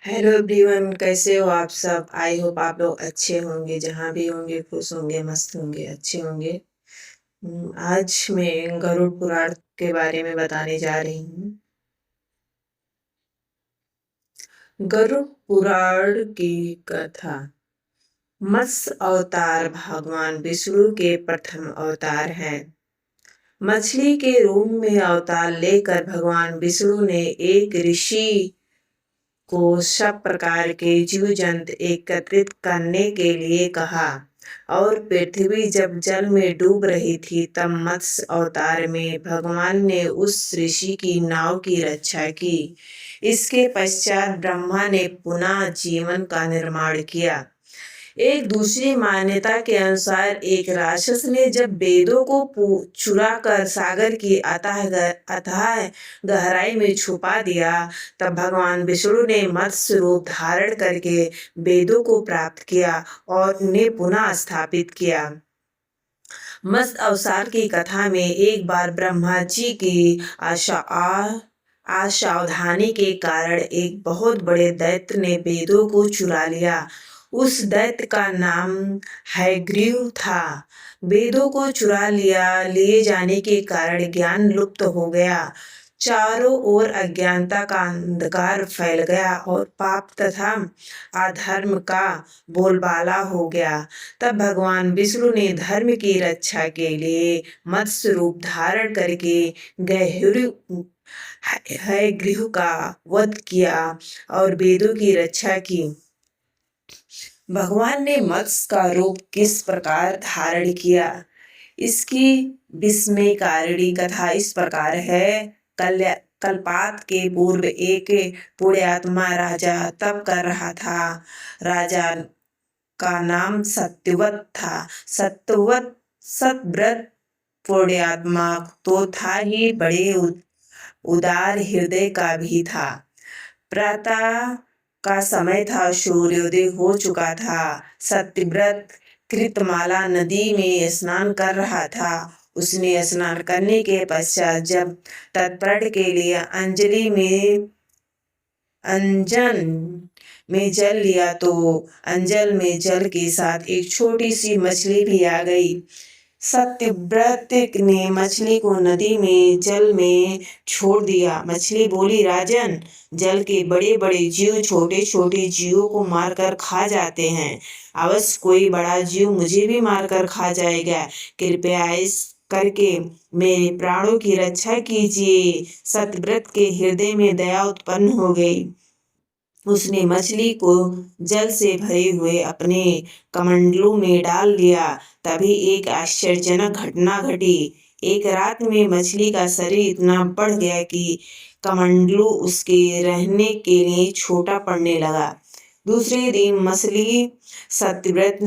Hello everyone, कैसे हो आप सब। आई होप आप लोग अच्छे होंगे, जहाँ भी होंगे खुश होंगे, मस्त होंगे, अच्छे होंगे। आज मैं गरुड़ पुराण के बारे में बताने जा रही हूँ। गरुड़ पुराण की कथा। मत्स्य अवतार भगवान विष्णु के प्रथम अवतार हैं। मछली के रूप में अवतार लेकर भगवान विष्णु ने एक ऋषि को सब प्रकार के जीव जंतु एकत्रित करने के लिए कहा और पृथ्वी जब जल में डूब रही थी तब मत्स्य अवतार में भगवान ने उस ऋषि की नाव की रक्षा की। इसके पश्चात ब्रह्मा ने पुनः जीवन का निर्माण किया। एक दूसरी मान्यता के अनुसार एक राक्षस ने जब वेदों को चुरा कर सागर की अथाह गहराई में छुपा दिया, तब भगवान विष्णु ने मत्स्य रूप धारण करके वेदों को प्राप्त किया और उन्हें पुनः स्थापित किया। मत्स्य अवतार की कथा में एक बार ब्रह्मा जी की असावधानी के कारण एक बहुत बड़े दैत्य ने वेदों को चुरा लिया। उस दैत्य का नाम हयग्रीव था। वेदों को चुरा लिए जाने के कारण ज्ञान लुप्त हो गया। चारों ओर अज्ञानता का अंधकार फैल गया और पाप तथा अधर्म का बोलबाला हो गया। तब भगवान विष्णु ने धर्म की रक्षा के लिए मत्स्य रूप धारण करके हयग्रीव का वध किया और वेदों की रक्षा की। भगवान ने मत्स्य का रूप किस प्रकार धारण किया, इसकी विस्मयकारिणी कथा इस प्रकार है। कल्पात के पूर्व एक पुण्यात्मा राजा तप कर रहा था। राजा का नाम सत्यव्रत था। सतव्रत पुण्यात्मा तो था ही, बड़े उदार हृदय का भी था। प्रातः का समय था, सूर्योदय हो चुका था। सत्यव्रत कृतमाला नदी में स्नान कर रहा था। उसने स्नान करने के पश्चात जब तर्पण के लिए अंजन में जल लिया तो अंजल में जल के साथ एक छोटी सी मछली भी आ गई। सत्यव्रत ने मछली को नदी में जल में छोड़ दिया। मछली बोली, राजन, जल के बड़े बड़े जीव छोटे छोटे जीवों को मारकर खा जाते हैं। अवश्य कोई बड़ा जीव मुझे भी मारकर खा जाएगा। कृपया इस करके मेरे प्राणों की रक्षा कीजिए। सत्यव्रत के हृदय में दया उत्पन्न हो गई। उसने मछली को जल से भरे हुए अपने कमंडलू में डाल लिया। तभी एक आश्चर्यजनक घटना घटी। एक रात में मछली का शरीर इतना बढ़ गया कि कमंडलू उसके रहने के लिए छोटा पड़ने लगा। दूसरे दिन मछली सत्यव्रत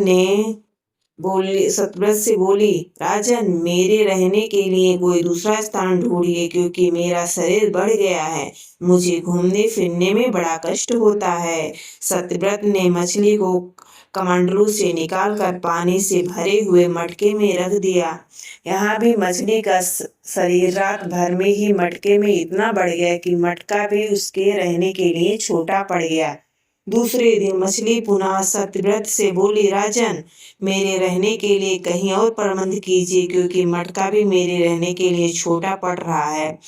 से बोली, राजन, मेरे रहने के लिए कोई दूसरा स्थान ढूंढिए, क्योंकि मेरा शरीर बढ़ गया है। मुझे घूमने फिरने में बड़ा कष्ट होता है। सत्यव्रत ने मछली को कमंडलू से निकालकर पानी से भरे हुए मटके में रख दिया। यहाँ भी मछली का शरीर रात भर में ही मटके में इतना बढ़ गया कि मटका भी उसके रहने के लिए छोटा पड़ गया। दूसरे दिन मछली पुनः सत्यव्रत से बोली, राजन, मेरे रहने के लिए कहीं और प्रबंध कीजिए, क्योंकि मटका भी मेरे रहने के लिए छोटा पड़ रहा है।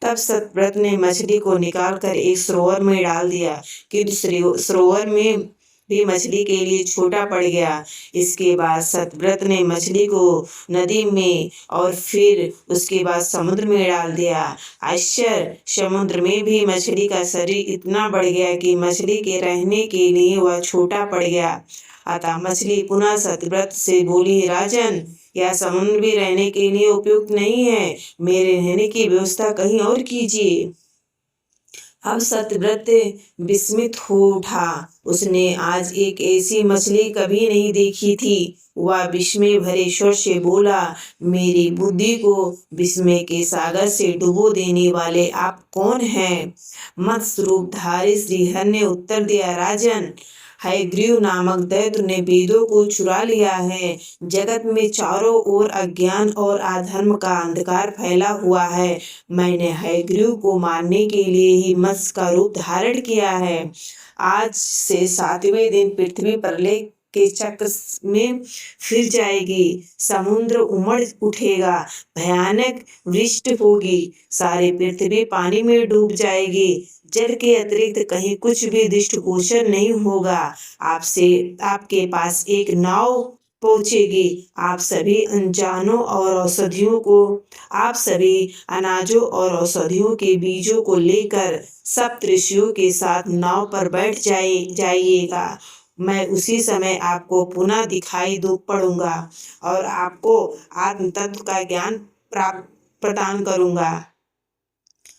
तब सत्यव्रत ने मछली को निकालकर एक सरोवर में डाल दिया, किंतु सरोवर में भी मछली के लिए छोटा पड़ गया। इसके बाद सत्यव्रत ने मछली को नदी में और फिर उसके बाद समुद्र में डाल दिया। आश्चर्य, समुद्र में भी मछली का शरीर इतना बढ़ गया कि मछली के रहने के लिए वह छोटा पड़ गया। अतः मछली पुनः सत्यव्रत से बोली, राजन, यह समुद्र भी रहने के लिए उपयुक्त नहीं है। मेरे रहने की व्यवस्था कहीं और कीजिए। अब सत्यव्रत विस्मित हो उठा। उसने आज एक ऐसी मछली कभी नहीं देखी थी। वह विस्मय भरे स्वर से बोला, मेरी बुद्धि को विस्मय के सागर से डुबो देने वाले आप कौन हैं? मत्स्य रूपधारी श्रीहरि ने उत्तर दिया, राजन, हयग्रीव नामक दैत्य ने वेदों को चुरा लिया है। जगत में चारों ओर अज्ञान और अधर्म का अंधकार फैला हुआ है। मैंने हयग्रीव को मारने के लिए ही मत्स्य का रूप धारण किया है। आज से 7वें दिन पृथ्वी प्रलय के चक्र में फिर जाएगी। समुद्र उमड़ उठेगा, भयानक वृष्टि होगी, सारी पृथ्वी पानी में डूब जाएगी। जल के अतिरिक्त कहीं कुछ भी दृष्टिगोचर नहीं होगा। आपके पास एक नाव पहुंचेगी। आप सभी अनाजों और औषधियों के बीजों को लेकर सप्तऋषियों के साथ नाव पर बैठ जाइएगा। मैं उसी समय आपको पुनः दिखाई पड़ूंगा और आपको आत्म तत्व का ज्ञान प्रदान करूंगा।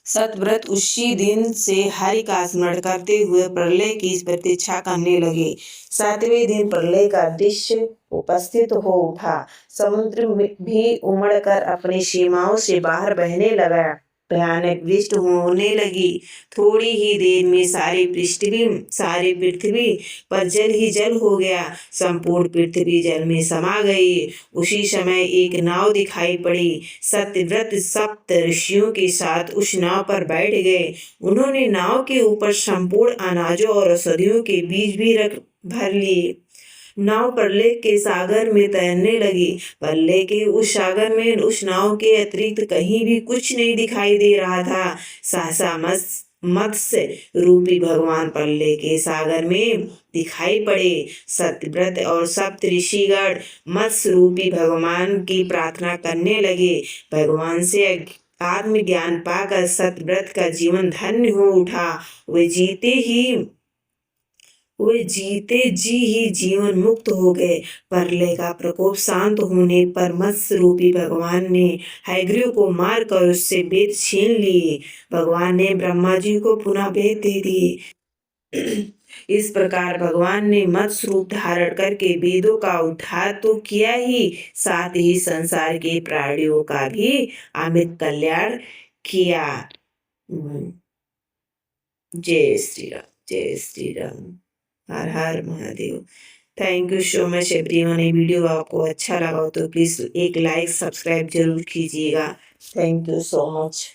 सतव्रत उसी दिन से हरि का स्मरण करते हुए प्रलय की प्रतीक्षा करने लगे। 7वें दिन प्रलय का दृश्य उपस्थित हो उठा। समुद्र भी उमड़कर अपनी सीमाओं से बाहर बहने लगा। भयानक वृष्टि होने लगी। थोड़ी ही देर में सारी पृथ्वी पर जल ही जल हो गया। संपूर्ण पृथ्वी जल में समा गई। उसी समय एक नाव दिखाई पड़ी। सत्यव्रत सप्त ऋषियों के साथ उस नाव पर बैठ गए। उन्होंने नाव के ऊपर संपूर्ण अनाजों और औषधियों के बीज भी भर लिए। नाव प्रलय के सागर में तैरने लगी। प्रलय के उस सागर में उस नाव के अतिरिक्त कहीं भी कुछ नहीं दिखाई दे रहा था। सहसा मत्स्य रूपी भगवान प्रलय के सागर में दिखाई पड़े। सत्यव्रत और सप्त ऋषिगण मत्स्य रूपी भगवान की प्रार्थना करने लगे। भगवान से आत्मज्ञान पाकर सत्यव्रत का जीवन धन्य हो उठा। वे जीते जी ही जीवन मुक्त हो गए। प्रलय का प्रकोप शांत होने पर मत्स्य रूपी भगवान ने हयग्रीव को मारकर उससे वेद छीन लिए। भगवान ने ब्रह्मा जी को पुनः वेद दे दिए। इस प्रकार भगवान ने मत्स्य रूप धारण करके वेदों का उद्धार तो किया ही, साथ ही संसार के प्राणियों का भी अमित कल्याण किया। जय श्री राम, जय श्री राम। हर हर Mahadev. Thank you so much everyone. ये वीडियो आपको अच्छा लगा हो तो प्लीज़ एक लाइक सब्सक्राइब जरूर कीजिएगा। Thank you so much.